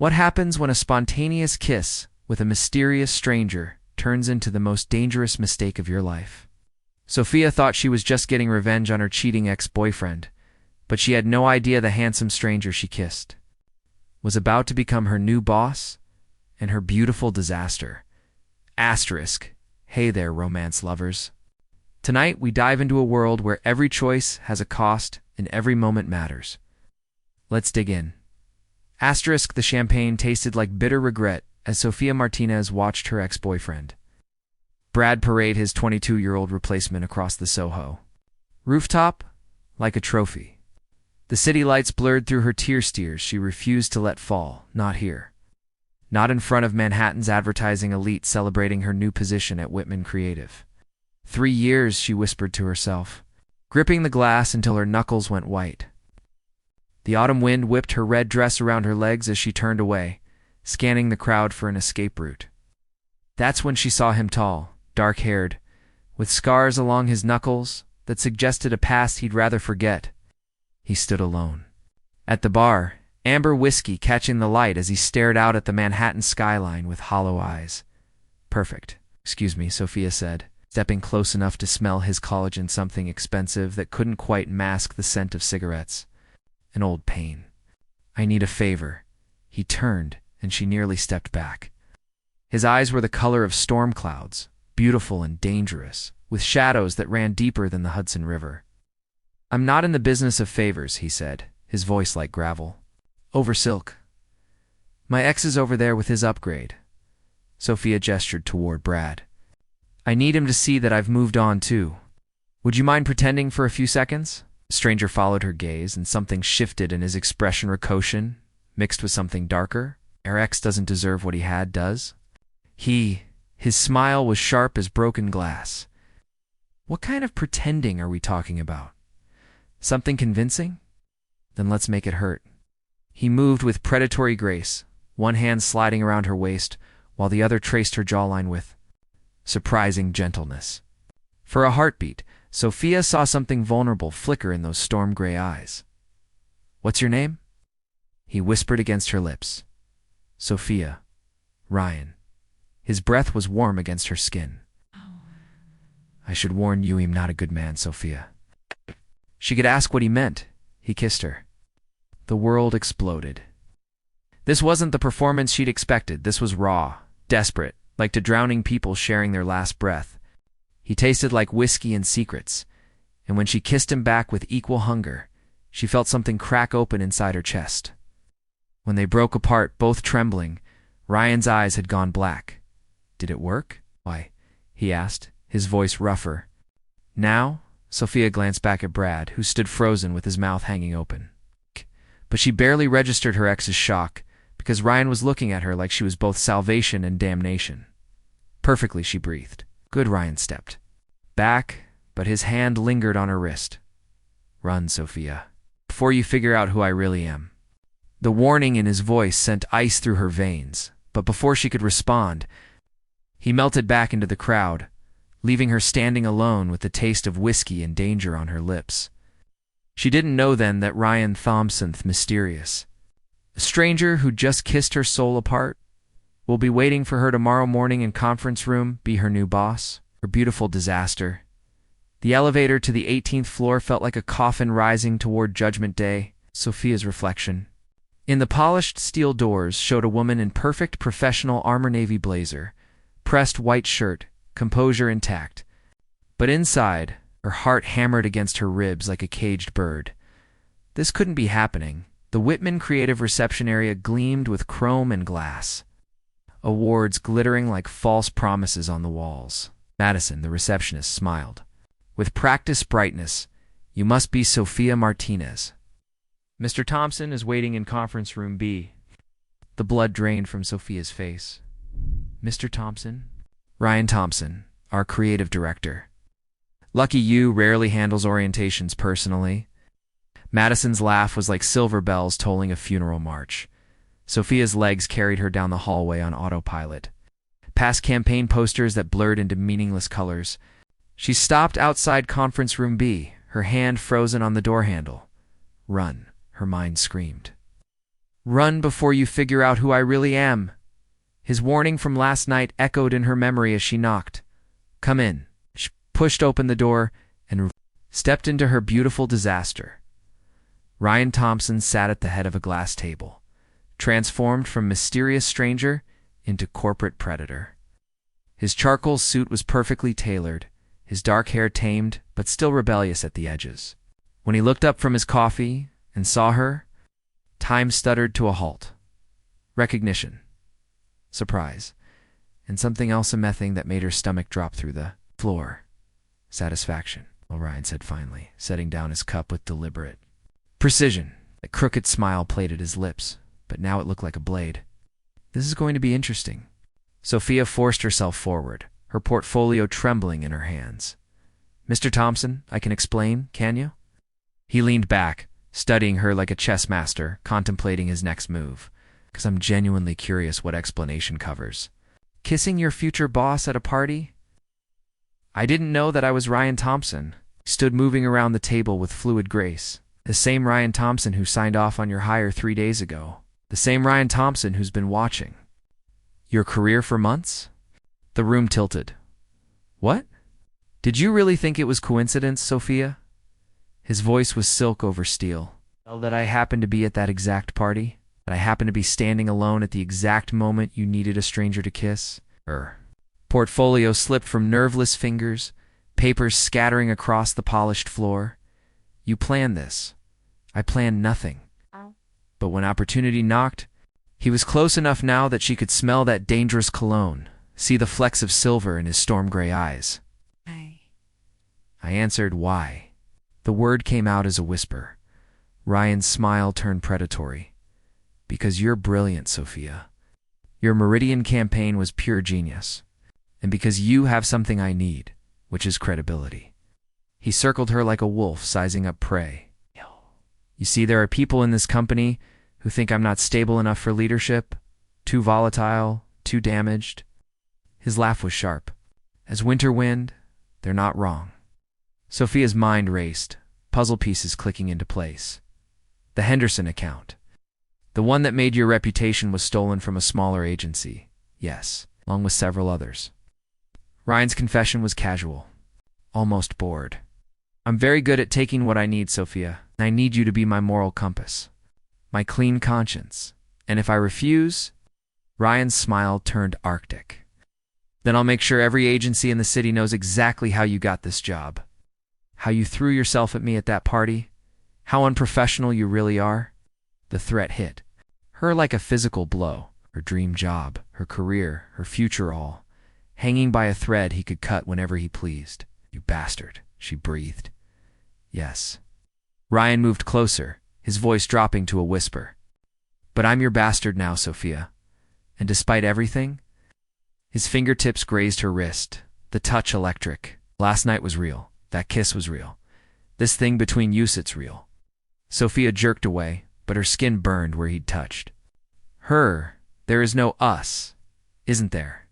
What happens when a spontaneous kiss with a mysterious stranger turns into the most dangerous mistake of your life? Sophia thought she was just getting revenge on her cheating ex-boyfriend, but she had no idea the handsome stranger she kissed was about to become her new boss and her beautiful disaster. Asterisk. Hey there, romance lovers. Tonight, we dive into a world where every choice has a cost and every moment matters. Let's dig in. Asterisk. The champagne tasted like bitter regret as Sophia Martinez watched her ex-boyfriend, Brad, parade his 22-year-old replacement across the Soho rooftop like a trophy. The city lights blurred through her tear tears she refused to let fall. Not here. Not in front of Manhattan's advertising elite celebrating her new position at Whitman Creative. 3 years, she whispered to herself, gripping the glass until her knuckles went white. The autumn wind whipped her red dress around her legs as she turned away, scanning the crowd for an escape route. That's when she saw him, tall, dark-haired, with scars along his knuckles that suggested a past he'd rather forget. He stood alone at the bar, amber whiskey catching the light as he stared out at the Manhattan skyline with hollow eyes. Perfect. Excuse me, Sophia said, stepping close enough to smell his collagen, something expensive that couldn't quite mask the scent of cigarettes. An old pain. I need a favor. He turned, and she nearly stepped back. His eyes were the color of storm clouds, beautiful and dangerous, with shadows that ran deeper than the Hudson River. I'm not in the business of favors, he said, his voice like gravel. Over silk. My ex is over there with his upgrade. Sophia gestured toward Brad. I need him to see that I've moved on too. Would you mind pretending for a few seconds? The stranger followed her gaze, and something shifted in his expression, recaution, mixed with something darker. Our ex doesn't deserve what he had, does? His smile was sharp as broken glass. What kind of pretending are we talking about? Something convincing? Then let's make it hurt. He moved with predatory grace, one hand sliding around her waist, while the other traced her jawline with surprising gentleness. For a heartbeat, Sophia saw something vulnerable flicker in those storm-gray eyes. What's your name? He whispered against her lips. Sophia. Ryan. His breath was warm against her skin. I should warn you, I'm not a good man, Sophia. She could ask what he meant. He kissed her. The world exploded. This wasn't the performance she'd expected. This was raw, desperate, like to drowning people sharing their last breath. He tasted like whiskey and secrets, and when she kissed him back with equal hunger, she felt something crack open inside her chest. When they broke apart, both trembling, Ryan's eyes had gone black. Did it work? Why? He asked, his voice rougher. Now? Sophia glanced back at Brad, who stood frozen with his mouth hanging open. But she barely registered her ex's shock, because Ryan was looking at her like she was both salvation and damnation. Perfectly, she breathed. Good. Ryan stepped back, but his hand lingered on her wrist. Run, Sophia, before you figure out who I really am. The warning in his voice sent ice through her veins, but before she could respond, he melted back into the crowd, leaving her standing alone with the taste of whiskey and danger on her lips. She didn't know then that Ryan Thompson's mysterious, a stranger who just kissed her soul apart, will be waiting for her tomorrow morning in conference room, be her new boss, her beautiful disaster. The elevator to the 18th floor felt like a coffin rising toward Judgment Day. Sophia's reflection. In the polished steel doors showed a woman in perfect professional armor navy blazer, pressed white shirt, composure intact. But inside, her heart hammered against her ribs like a caged bird. This couldn't be happening. The Whitman Creative reception area gleamed with chrome and glass, awards glittering like false promises on the walls. Madison, the receptionist, smiled. With practiced brightness, you must be Sophia Martinez. Mr. Thompson is waiting in conference room B. The blood drained from Sophia's face. Mr. Thompson? Ryan Thompson, our creative director. Lucky you, rarely handles orientations personally. Madison's laugh was like silver bells tolling a funeral march. Sophia's legs carried her down the hallway on autopilot, past campaign posters that blurred into meaningless colors. She stopped outside conference room B, her hand frozen on the door handle. Run, her mind screamed. Run before you figure out who I really am. His warning from last night echoed in her memory as she knocked. Come in. She pushed open the door and stepped into her beautiful disaster. Ryan Thompson sat at the head of a glass table, transformed from mysterious stranger into corporate predator. His charcoal suit was perfectly tailored, his dark hair tamed but still rebellious at the edges. When he looked up from his coffee and saw her, time stuttered to a halt. Recognition, surprise, and something else amazing that made her stomach drop through the floor. Satisfaction, Ryan said finally, setting down his cup with deliberate precision. A crooked smile played at his lips, but now it looked like a blade. This is going to be interesting. Sophia forced herself forward, her portfolio trembling in her hands. Mr. Thompson, I can explain, can you? He leaned back, studying her like a chess master, contemplating his next move. Because I'm genuinely curious what explanation covers. Kissing your future boss at a party? I didn't know that I was Ryan Thompson. He stood moving around the table with fluid grace. The same Ryan Thompson who signed off on your hire 3 days ago. The same Ryan Thompson who's been watching your career for months? The room tilted. What? Did you really think it was coincidence, Sophia? His voice was silk over steel. Well, that I happened to be at that exact party? That I happened to be standing alone at the exact moment you needed a stranger to kiss? Portfolio slipped from nerveless fingers, papers scattering across the polished floor. You planned this. I planned nothing. But when opportunity knocked, he was close enough now that she could smell that dangerous cologne, see the flecks of silver in his storm-gray eyes. I answered, why? The word came out as a whisper. Ryan's smile turned predatory. Because you're brilliant, Sophia. Your Meridian campaign was pure genius. And because you have something I need, which is credibility. He circled her like a wolf sizing up prey. You see, there are people in this company who think I'm not stable enough for leadership, too volatile, too damaged. His laugh was sharp. As winter wind, they're not wrong. Sophia's mind raced, puzzle pieces clicking into place. The Henderson account. The one that made your reputation was stolen from a smaller agency. Yes, along with several others. Ryan's confession was casual, almost bored. I'm very good at taking what I need, Sophia. I need you to be my moral compass, my clean conscience. And if I refuse, Ryan's smile turned arctic. Then I'll make sure every agency in the city knows exactly how you got this job. How you threw yourself at me at that party. How unprofessional you really are. The threat hit her like a physical blow. Her dream job, her career, her future all, hanging by a thread he could cut whenever he pleased. You bastard, she breathed. Yes. Ryan moved closer, his voice dropping to a whisper. But I'm your bastard now, Sophia. And despite everything, his fingertips grazed her wrist, the touch electric. Last night was real. That kiss was real. This thing between you, it's real. Sophia jerked away, but her skin burned where he'd touched. There is no us, isn't there?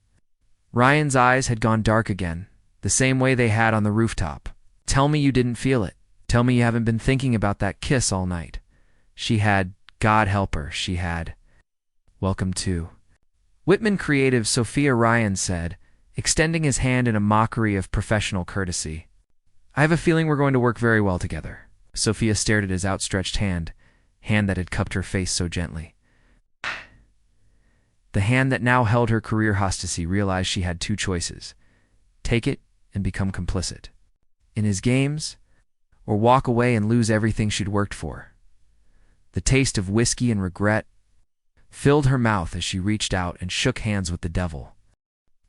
Ryan's eyes had gone dark again, the same way they had on the rooftop. Tell me you didn't feel it. Tell me you haven't been thinking about that kiss all night. She had, God help her, she had. Welcome to Whitman Creative, Sophia, Ryan said, extending his hand in a mockery of professional courtesy. I have a feeling we're going to work very well together. Sophia stared at his outstretched hand that had cupped her face so gently. The hand that now held her career hostage realized she had two choices. Take it and become complicit in his games, or walk away and lose everything she'd worked for. The taste of whiskey and regret filled her mouth as she reached out and shook hands with the devil.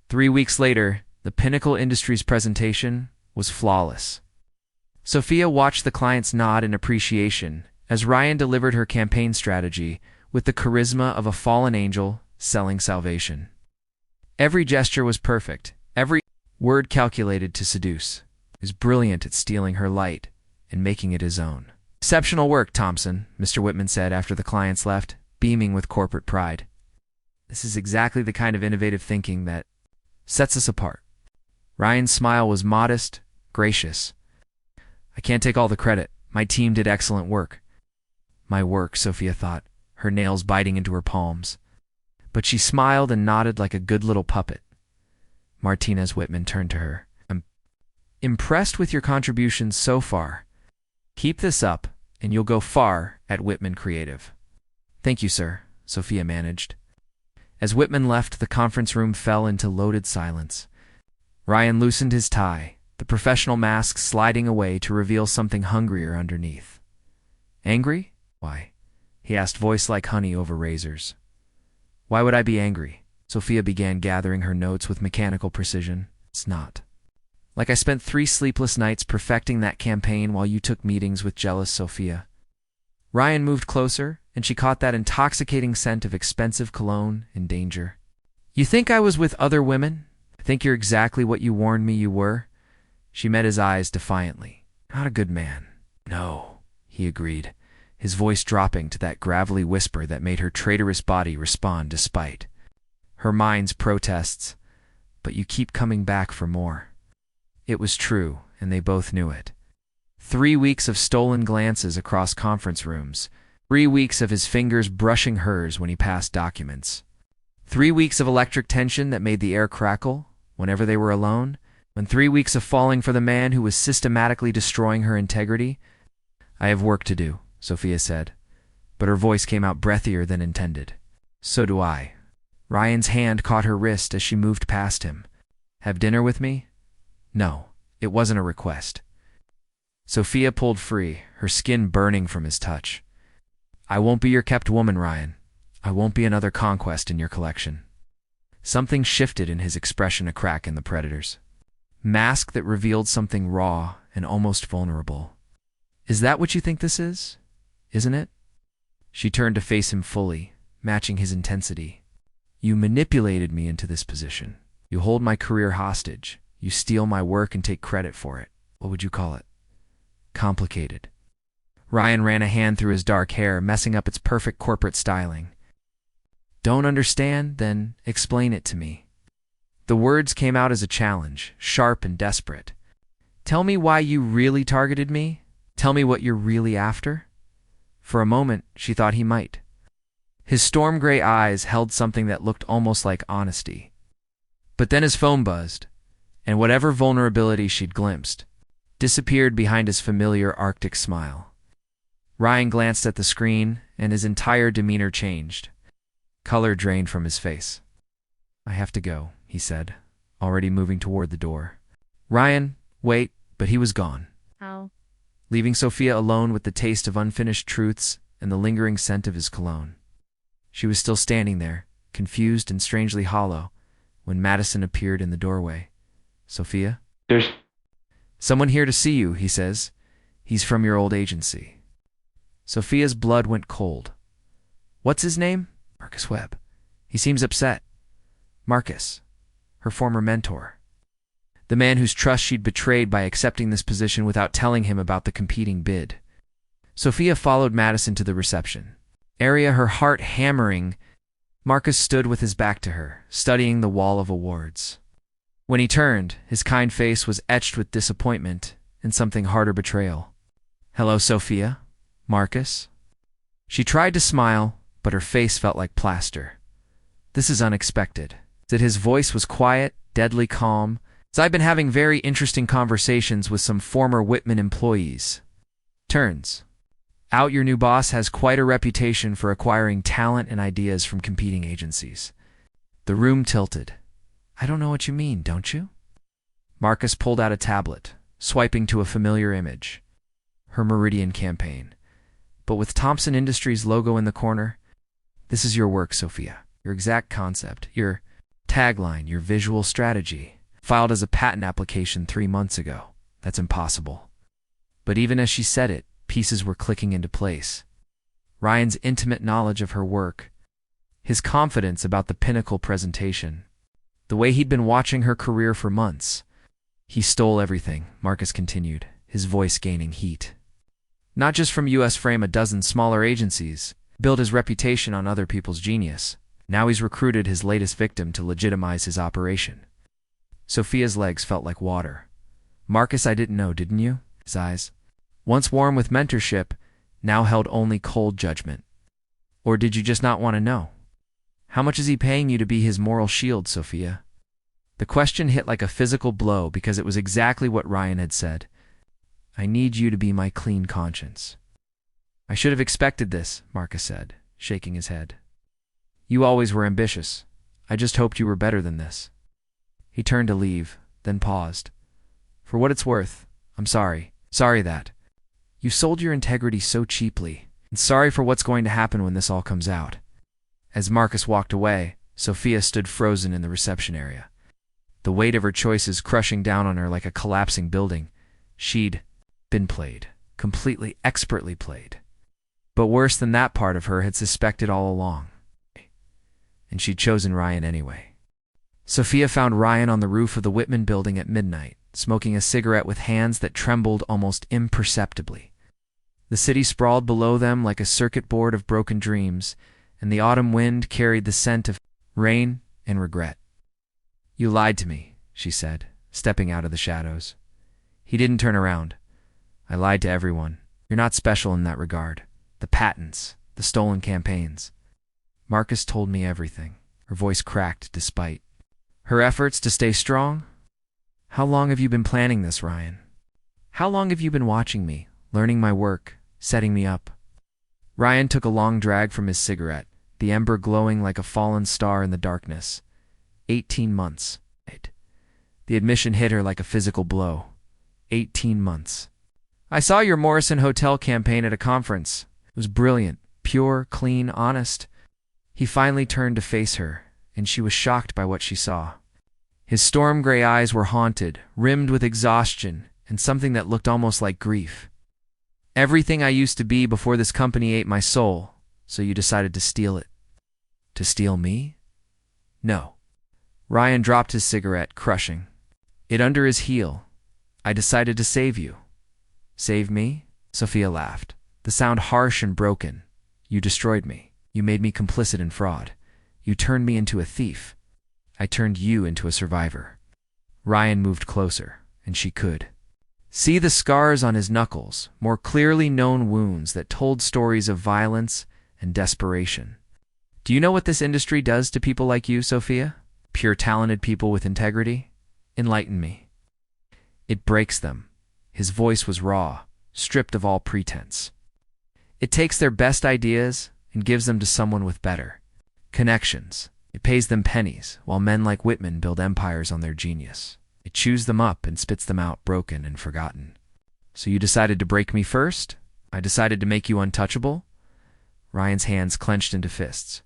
3 weeks later, the Pinnacle Industries presentation was flawless. Sophia watched the clients nod in appreciation as Ryan delivered her campaign strategy with the charisma of a fallen angel selling salvation. Every gesture was perfect, every word calculated to seduce. He was brilliant at stealing her light and making it his own. Exceptional work, Thompson, Mr. Whitman said after the clients left, beaming with corporate pride. This is exactly the kind of innovative thinking that sets us apart. Ryan's smile was modest, gracious. I can't take all the credit. My team did excellent work. My work, Sophia thought, her nails biting into her palms. But she smiled and nodded like a good little puppet. Martinez Whitman turned to her. "I'm impressed with your contributions so far. Keep this up, and you'll go far at Whitman Creative." "Thank you, sir," Sophia managed. As Whitman left, the conference room fell into loaded silence. Ryan loosened his tie, the professional mask sliding away to reveal something hungrier underneath. "Angry? Why?" he asked, voice like honey over razors. "Why would I be angry?" Sophia began gathering her notes with mechanical precision. "It's not. Like I spent 3 sleepless nights perfecting that campaign while you took meetings with jealous Sophia." Ryan moved closer, and she caught that intoxicating scent of expensive cologne and danger. "You think I was with other women? I think you're exactly what you warned me you were." She met his eyes defiantly. "Not a good man." "No," he agreed, his voice dropping to that gravelly whisper that made her traitorous body respond despite her mind's protests. "But you keep coming back for more." It was true, and they both knew it. 3 weeks of stolen glances across conference rooms. 3 weeks of his fingers brushing hers when he passed documents. 3 weeks of electric tension that made the air crackle whenever they were alone. And 3 weeks of falling for the man who was systematically destroying her integrity. "I have work to do," Sophia said, but her voice came out breathier than intended. "So do I." Ryan's hand caught her wrist as she moved past him. "Have dinner with me?" "No, it wasn't a request." Sophia pulled free, her skin burning from his touch. "I won't be your kept woman, Ryan. I won't be another conquest in your collection." Something shifted in his expression, a crack in the Predator's mask that revealed something raw and almost vulnerable. "Is that what you think this is? Isn't it?" She turned to face him fully, matching his intensity. "You manipulated me into this position. You hold my career hostage. You steal my work and take credit for it. What would you call it?" "Complicated." Ryan ran a hand through his dark hair, messing up its perfect corporate styling. "Don't understand? Then explain it to me." The words came out as a challenge, sharp and desperate. "Tell me why you really targeted me. Tell me what you're really after." For a moment, she thought he might. His storm gray eyes held something that looked almost like honesty. But then his phone buzzed, and whatever vulnerability she'd glimpsed disappeared behind his familiar Arctic smile. Ryan glanced at the screen, and his entire demeanor changed. Color drained from his face. "I have to go," he said, already moving toward the door. "Ryan, wait," but he was gone. How? Leaving Sophia alone with the taste of unfinished truths and the lingering scent of his cologne. She was still standing there, confused and strangely hollow, when Madison appeared in the doorway. "Sophia?" There's "Someone here to see you," he says. "He's from your old agency." Sophia's blood went cold. "What's his name?" "Marcus Webb. He seems upset." Marcus, her former mentor. The man whose trust she'd betrayed by accepting this position without telling him about the competing bid. Sophia followed Madison to the reception area, her heart hammering. Marcus stood with his back to her, studying the wall of awards. When he turned, his kind face was etched with disappointment and something harder, betrayal. "Hello, Sophia. Marcus?" She tried to smile, but her face felt like plaster. "This is unexpected." That his voice was quiet, deadly calm. "I've been having very interesting conversations with some former Whitman employees. Turns out your new boss has quite a reputation for acquiring talent and ideas from competing agencies." The room tilted. "I don't know what you mean, don't you?" Marcus pulled out a tablet, swiping to a familiar image. Her Meridian campaign. But with Thompson Industries' logo in the corner. "This is your work, Sophia. Your exact concept, your tagline, your visual strategy. Filed as a patent application 3 months ago. That's impossible." But even as she said it, pieces were clicking into place. Ryan's intimate knowledge of her work, his confidence about the pinnacle presentation, the way he'd been watching her career for months. "He stole everything," Marcus continued, his voice gaining heat. "Not just from US Frame, a dozen smaller agencies, built his reputation on other people's genius. Now he's recruited his latest victim to legitimize his operation." Sophia's legs felt like water. "Marcus, I didn't know, didn't you?" His eyes, once warm with mentorship, now held only cold judgment. Or did you just not want to know? How much is he paying you to be his moral shield, Sophia? The question hit like a physical blow because it was exactly what Ryan had said. I need you to be my clean conscience. I should have expected this, Marcus said, shaking his head. You always were ambitious. I just hoped you were better than this. He turned to leave, then paused. For what it's worth, I'm sorry. Sorry that. You sold your integrity so cheaply, and sorry for what's going to happen when this all comes out. As Marcus walked away, Sophia stood frozen in the reception area. The weight of her choices crushing down on her like a collapsing building. She'd been played, completely expertly played. But worse than that part of her had suspected all along. And she'd chosen Ryan anyway. Sophia found Ryan on the roof of the Whitman building at midnight, smoking a cigarette with hands that trembled almost imperceptibly. The city sprawled below them like a circuit board of broken dreams, and the autumn wind carried the scent of rain and regret. You lied to me, she said, stepping out of the shadows. He didn't turn around. I lied to everyone. You're not special in that regard. The patents, the stolen campaigns. Marcus told me everything. Her voice cracked despite her efforts to stay strong. How long have you been planning this, Ryan? How long have you been watching me, learning my work, setting me up? Ryan took a long drag from his cigarette, the ember glowing like a fallen star in the darkness. 18 months. The admission hit her like a physical blow. 18 months. I saw your Morrison Hotel campaign at a conference. It was brilliant, pure, clean, honest. He finally turned to face her, and she was shocked by what she saw. His storm gray eyes were haunted, rimmed with exhaustion, and something that looked almost like grief. Everything I used to be before this company ate my soul, so you decided to steal it. To steal me? No. Ryan dropped his cigarette, crushing it under his heel. I decided to save you. Save me? Sophia laughed, the sound harsh and broken. You destroyed me. You made me complicit in fraud. You turned me into a thief. I turned you into a survivor. Ryan moved closer, and she could see the scars on his knuckles, more clearly known wounds that told stories of violence and desperation. Do you know what this industry does to people like you, Sophia? Pure talented people with integrity? Enlighten me. It breaks them. His voice was raw, stripped of all pretense. It takes their best ideas and gives them to someone with better connections. It pays them pennies, while men like Whitman build empires on their genius. It chews them up and spits them out broken and forgotten. So you decided to break me first? I decided to make you untouchable? Ryan's hands clenched into fists.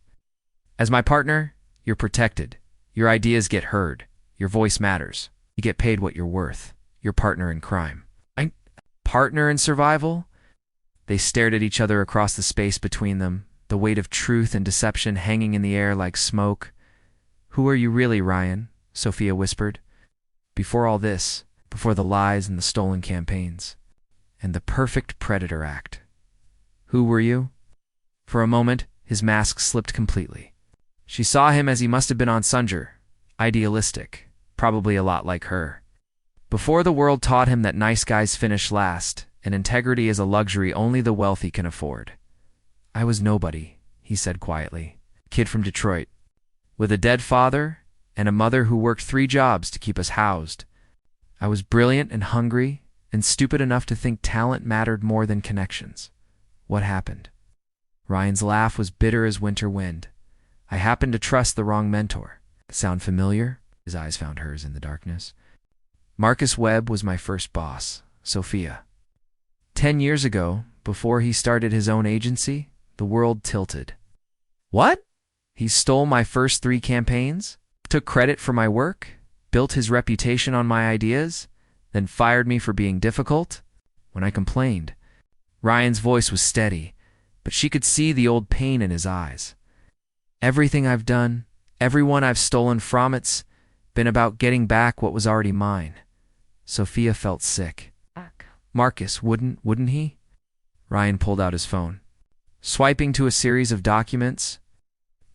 As my partner, you're protected. Your ideas get heard. Your voice matters. You get paid what you're worth. Your partner in crime. Partner in survival? They stared at each other across the space between them, the weight of truth and deception hanging in the air like smoke. Who are you really, Ryan? Sophia whispered. Before all this, before the lies and the stolen campaigns, and the perfect predator act. Who were you? For a moment, his mask slipped completely. She saw him as he must have been on Sunger, idealistic, probably a lot like her. Before the world taught him that nice guys finish last, and integrity is a luxury only the wealthy can afford. I was nobody, he said quietly. Kid from Detroit, with a dead father and a mother who worked 3 jobs to keep us housed. I was brilliant and hungry and stupid enough to think talent mattered more than connections. What happened? Ryan's laugh was bitter as winter wind. I happened to trust the wrong mentor. Sound familiar? His eyes found hers in the darkness. Marcus Webb was my first boss, Sophia. 10 years ago, before he started his own agency, the world tilted. What? He stole my first 3 campaigns, took credit for my work, built his reputation on my ideas, then fired me for being difficult? When I complained, Ryan's voice was steady, but she could see the old pain in his eyes. Everything I've done, everyone I've stolen from, it's been about getting back what was already mine. Sophia felt sick. Marcus, wouldn't he? Ryan pulled out his phone, swiping to a series of documents.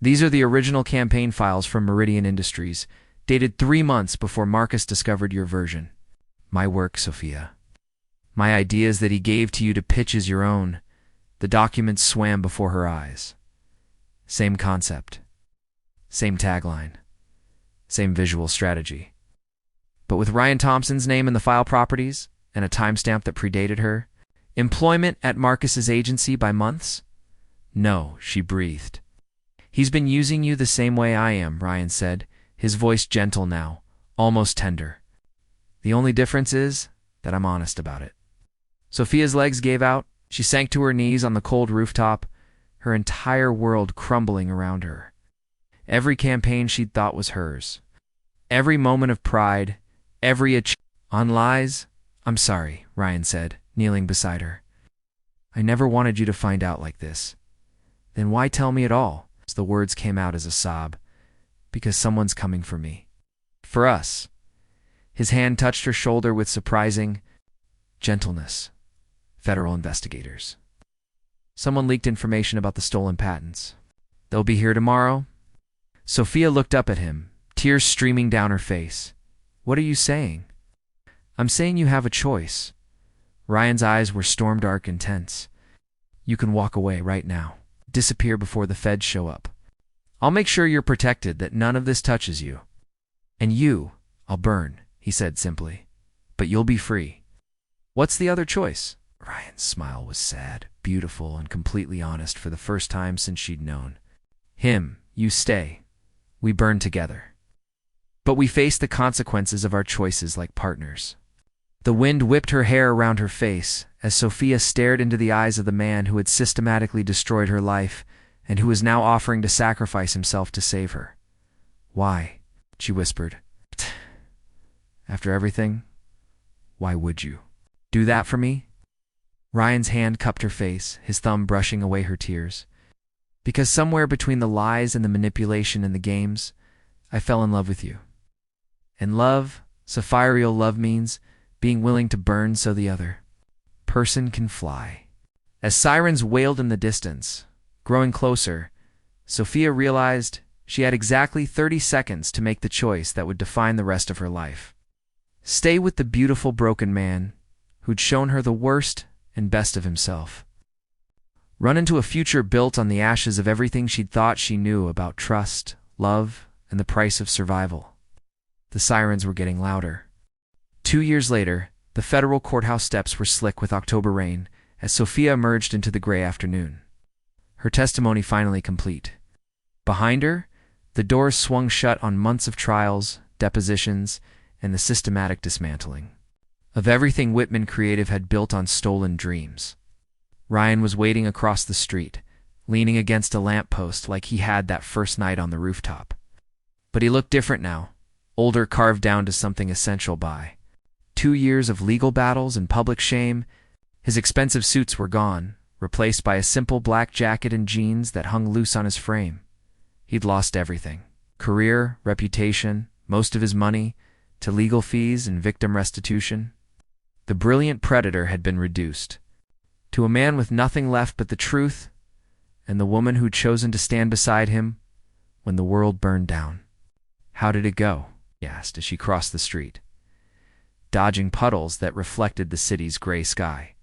These are the original campaign files from Meridian Industries, dated 3 months before Marcus discovered your version. My work, Sophia. My ideas that he gave to you to pitch as your own. The documents swam before her eyes. Same concept. Same tagline. Same visual strategy. But with Ryan Thompson's name in the file properties and a timestamp that predated her, employment at Marcus's agency by months? No, she breathed. He's been using you the same way I am, Ryan said, his voice gentle now, almost tender. The only difference is that I'm honest about it. Sophia's legs gave out. She sank to her knees on the cold rooftop, her entire world crumbling around her. Every campaign she'd thought was hers. Every moment of pride, every achievement. On lies? I'm sorry, Ryan said, kneeling beside her. I never wanted you to find out like this. Then why tell me at all? The words came out as a sob. Because someone's coming for me. For us. His hand touched her shoulder with surprising gentleness. Federal investigators. Someone leaked information about the stolen patents. They'll be here tomorrow. Sophia looked up at him, tears streaming down her face. What are you saying? I'm saying you have a choice. Ryan's eyes were storm-dark and tense. You can walk away right now. Disappear before the feds show up. I'll make sure you're protected, that none of this touches you. And you, I'll burn, he said simply. But you'll be free. What's the other choice? Ryan's smile was sad, beautiful, and completely honest for the first time since she'd known. Him, you stay. We burn together. But we face the consequences of our choices like partners. The wind whipped her hair around her face as Sophia stared into the eyes of the man who had systematically destroyed her life and who was now offering to sacrifice himself to save her. Why? She whispered. After everything, why would you do that for me? Ryan's hand cupped her face, his thumb brushing away her tears. Because somewhere between the lies and the manipulation and the games, I fell in love with you. And love, Sapphirial love, means being willing to burn so the other person can fly. As sirens wailed in the distance, growing closer, Sophia realized she had exactly 30 seconds to make the choice that would define the rest of her life. Stay with the beautiful broken man who'd shown her the worst and best of himself. Run into a future built on the ashes of everything she'd thought she knew about trust, love, and the price of survival. The sirens were getting louder. 2 years later, the federal courthouse steps were slick with October rain as Sophia emerged into the gray afternoon. Her testimony finally complete. Behind her, the doors swung shut on months of trials, depositions, and the systematic dismantling of everything Whitman Creative had built on stolen dreams. Ryan was waiting across the street, leaning against a lamppost like he had that first night on the rooftop. But he looked different now, older, carved down to something essential by 2 years of legal battles and public shame. His expensive suits were gone, replaced by a simple black jacket and jeans that hung loose on his frame. He'd lost everything. Career, reputation, most of his money, to legal fees and victim restitution. The brilliant predator had been reduced to a man with nothing left but the truth and the woman who'd chosen to stand beside him when the world burned down. How did it go? He asked as she crossed the street, dodging puddles that reflected the city's gray sky.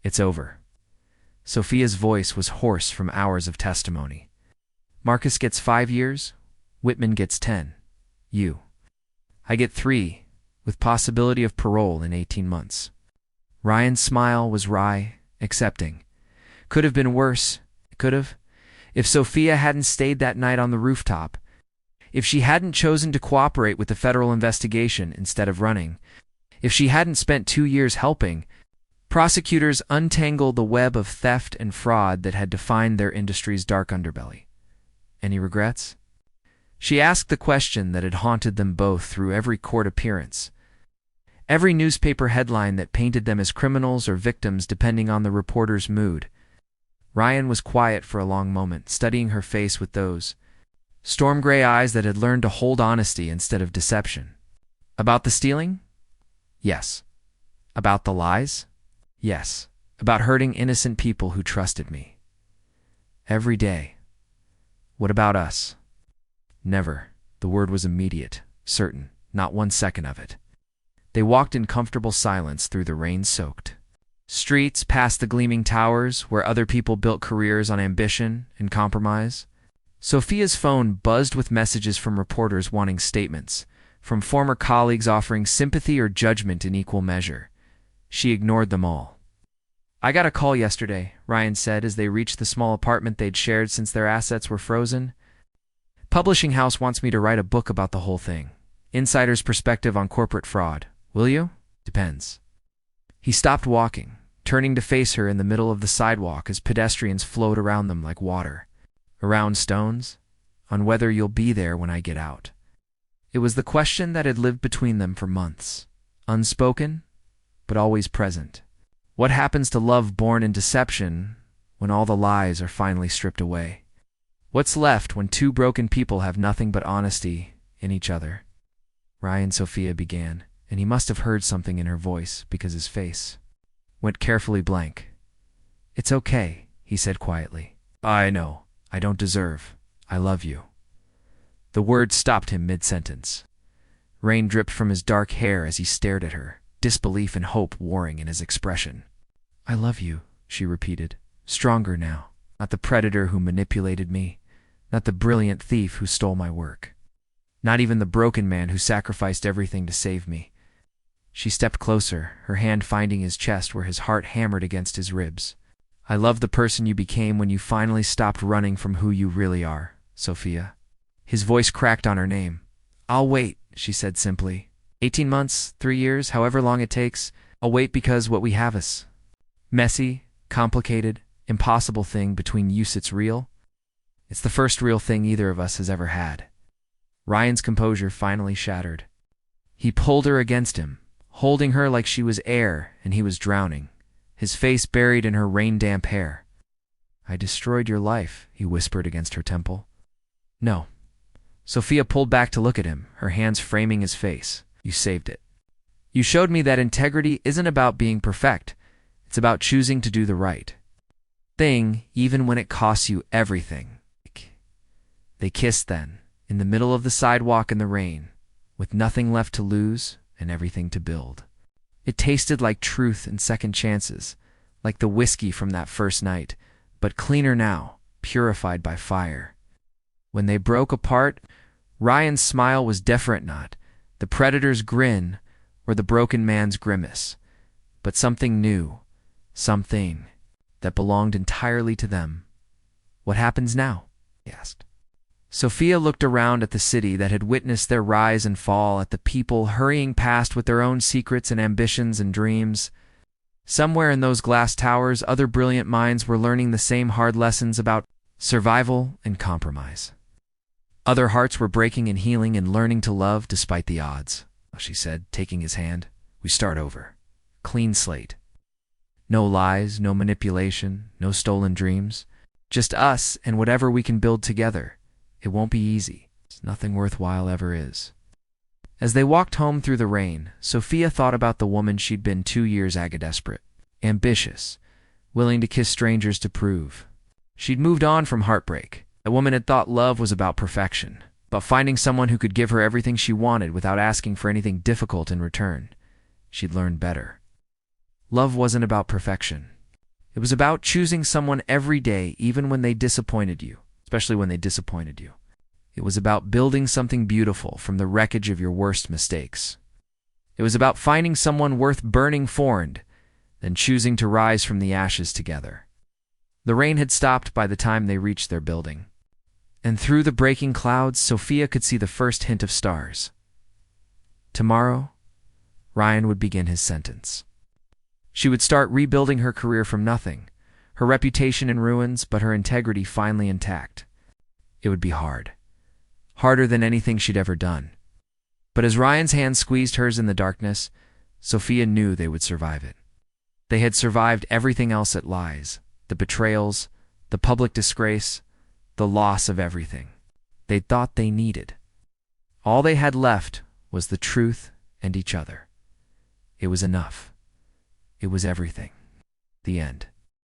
It's over. Sophia's voice was hoarse from hours of testimony. Marcus gets 5 years, Whitman gets 10. You. I get 3, with possibility of parole in 18 months. Ryan's smile was wry, accepting. Could have been worse, could have. If Sophia hadn't stayed that night on the rooftop, if she hadn't chosen to cooperate with the federal investigation instead of running, if she hadn't spent 2 years helping prosecutors untangle the web of theft and fraud that had defined their industry's dark underbelly. Any regrets? She asked the question that had haunted them both through every court appearance, every newspaper headline that painted them as criminals or victims depending on the reporter's mood. Ryan was quiet for a long moment, studying her face with those storm-gray eyes that had learned to hold honesty instead of deception. About the stealing? Yes. About the lies? Yes. About hurting innocent people who trusted me. Every day. What about us? Never. The word was immediate, certain, not 1 second of it. They walked in comfortable silence through the rain-soaked Streets past the gleaming towers where other people built careers on ambition and compromise. Sophia's phone buzzed with messages from reporters wanting statements, from former colleagues offering sympathy or judgment in equal measure. She ignored them all. "I got a call yesterday," Ryan said as they reached the small apartment they'd shared since their assets were frozen. "Publishing house wants me to write a book about the whole thing. Insider's perspective on corporate fraud. Will you?" "Depends." He stopped walking, turning to face her in the middle of the sidewalk as pedestrians flowed around them like water. "Around stones? On whether you'll be there when I get out." It was the question that had lived between them for months, unspoken, but always present. What happens to love born in deception when all the lies are finally stripped away? What's left when two broken people have nothing but honesty in each other? Ryan, Sophia began, and he must have heard something in her voice because his face went carefully blank. "It's okay," he said quietly. "I know. I don't deserve. I love you." The word stopped him mid-sentence. Rain dripped from his dark hair as he stared at her, disbelief and hope warring in his expression. "I love you," she repeated, stronger now. "Not the predator who manipulated me, not the brilliant thief who stole my work, not even the broken man who sacrificed everything to save me." She stepped closer, her hand finding his chest where his heart hammered against his ribs. "I love the person you became when you finally stopped running from who you really are, Sophia." His voice cracked on her name. "I'll wait," she said simply. 18 months, 3 years, however long it takes. I'll wait because what we have is messy, complicated, impossible thing between use it's real. It's the first real thing either of us has ever had." Ryan's composure finally shattered. He pulled her against him, holding her like she was air and he was drowning, his face buried in her rain-damp hair. "I destroyed your life," he whispered against her temple. "No." Sophia pulled back to look at him, her hands framing his face. "You saved it. You showed me that integrity isn't about being perfect. It's about choosing to do the right thing, even when it costs you everything." They kissed then, in the middle of the sidewalk in the rain, with nothing left to lose and everything to build. It tasted like truth and second chances, like the whiskey from that first night, but cleaner now, purified by fire. When they broke apart, Ryan's smile was different, not the predator's grin or the broken man's grimace, but something new, something that belonged entirely to them. "What happens now?" he asked. Sophia looked around at the city that had witnessed their rise and fall, at the people hurrying past with their own secrets and ambitions and dreams. Somewhere in those glass towers, other brilliant minds were learning the same hard lessons about survival and compromise. Other hearts were breaking and healing and learning to love despite the odds. She said, taking his hand. "We start over. Clean slate. No lies, no manipulation, no stolen dreams. Just us and whatever we can build together. It won't be easy. Nothing worthwhile ever is." As they walked home through the rain, Sophia thought about the woman she'd been 2 years desperate, ambitious, willing to kiss strangers to prove. She'd moved on from heartbreak. The woman had thought love was about perfection, about finding someone who could give her everything she wanted without asking for anything difficult in return. She'd learned better. Love wasn't about perfection. It was about choosing someone every day, even when they disappointed you, especially when they disappointed you. It was about building something beautiful from the wreckage of your worst mistakes. It was about finding someone worth burning for and then choosing to rise from the ashes together. The rain had stopped by the time they reached their building, and through the breaking clouds, Sophia could see the first hint of stars. Tomorrow, Ryan would begin his sentence. She would start rebuilding her career from nothing, her reputation in ruins, but her integrity finally intact. It would be hard. Harder than anything she'd ever done. But as Ryan's hand squeezed hers in the darkness, Sophia knew they would survive it. They had survived everything else that lies, the betrayals, the public disgrace, the loss of everything they thought they needed. All they had left was the truth and each other. It was enough. It was everything. The end.